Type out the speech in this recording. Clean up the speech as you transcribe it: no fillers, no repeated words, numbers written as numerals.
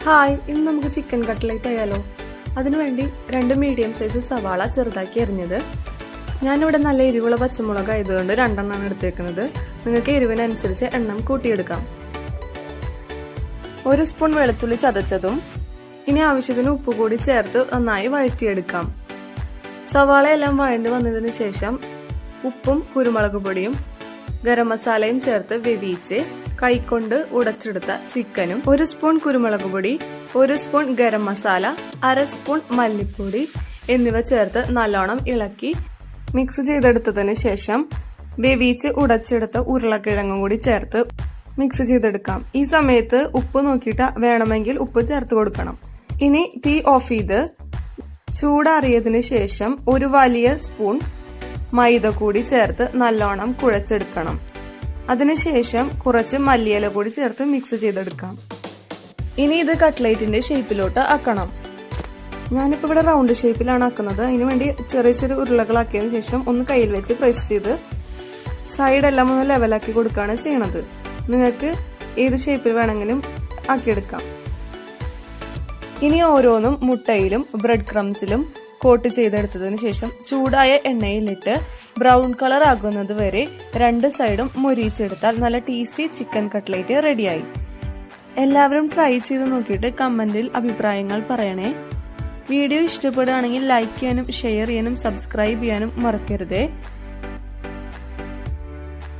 Hi, ഇന്ന് നമുക്ക് chicken cutlet ആയാലോ. അതിനുവേണ്ടി 2 മീഡിയം സൈസ് സവാള ചെറുതാക്കി അരിഞ്ഞത്. ഞാനിവിടെ നല്ല എരിവുള്ള പച്ചമുളക് ആയതുകൊണ്ട് 2 എണ്ണമാണ് എടുത്തേക്കുന്നത്. നിങ്ങൾക്ക് എരിവിനനുസരിച്ച് എണ്ണം കൂട്ടിയെടുക്കാം. 1 സ്പൂൺ വെളുത്തുള്ളി ചതച്ചതും. ഇനി ആവശ്യത്തിന് ഉപ്പ് കൂടി ചേർത്ത് നന്നായി വഴറ്റിയെടുക്കാം. സവാളയെല്ലാം വഴണ്ടി വന്നതിന് ശേഷം ഉപ്പും കുരുമുളക് പൊടിയും ഗരം മസാലയും ചേർത്ത് വേവിച്ച് കൈകൊണ്ട് ഉടച്ചെടുത്ത ചിക്കനും 1 സ്പൂൺ കുരുമുളക് പൊടി, 1 സ്പൂൺ ഗരം മസാല, 1/2 സ്പൂൺ മല്ലിപ്പൊടി എന്നിവ ചേർത്ത് നല്ലോണം ഇളക്കി മിക്സ് ചെയ്തെടുത്തതിന് ശേഷം വേവിച്ച് ഉടച്ചെടുത്ത ഉരുളക്കിഴങ്ങും കൂടി ചേർത്ത് മിക്സ് ചെയ്തെടുക്കാം. ഈ സമയത്ത് ഉപ്പ് നോക്കിയിട്ട് വേണമെങ്കിൽ ഉപ്പ് ചേർത്ത് കൊടുക്കണം. ഇനി തീ ഓഫ് ചെയ്ത് ചൂടാറിയതിനു ശേഷം 1 വലിയ സ്പൂൺ മൈദ കൂടി ചേർത്ത് നല്ലോണം കുഴച്ചെടുക്കണം. അതിനുശേഷം കുറച്ച് മല്ലിയില കൂടി ചേർത്ത് മിക്സ് ചെയ്തെടുക്കാം. ഇനി ഇത് കട്ട്ലേറ്റിന്റെ ഷേപ്പിലോട്ട് ആക്കണം. ഞാനിപ്പോൾ ഇവിടെ റൗണ്ട് ഷേപ്പിലാണ് ആക്കുന്നത്. അതിനുവേണ്ടി ചെറിയ ചെറിയ ഉരുളകളാക്കിയതിനു ശേഷം ഒന്ന് കയ്യിൽ വെച്ച് പ്രസ് ചെയ്ത് സൈഡെല്ലാം ഒന്ന് ലെവലാക്കി കൊടുക്കുകയാണ് ചെയ്യണത്. നിങ്ങൾക്ക് ഏത് ഷേപ്പിൽ വേണമെങ്കിലും ആക്കിയെടുക്കാം. ഇനി ഓരോന്നും മുട്ടയിലും ബ്രെഡ് ക്രംസിലും കോട്ട് ചെയ്തെടുത്തതിന് ശേഷം ചൂടായ എണ്ണയിലിട്ട് ബ്രൗൺ കളർ ആകുന്നത് വരെ 2 സൈഡും മൊരിയിച്ചെടുത്താൽ നല്ല ടേസ്റ്റി ചിക്കൻ കട്ട്ലേറ്റ് റെഡിയായി. എല്ലാവരും ട്രൈ ചെയ്ത് നോക്കിയിട്ട് കമന്റിൽ അഭിപ്രായങ്ങൾ പറയണേ. വീഡിയോ ഇഷ്ടപ്പെടുകയാണെങ്കിൽ ലൈക്ക് ചെയ്യാനും ഷെയർ ചെയ്യാനും സബ്സ്ക്രൈബ് ചെയ്യാനും മറക്കരുതേ.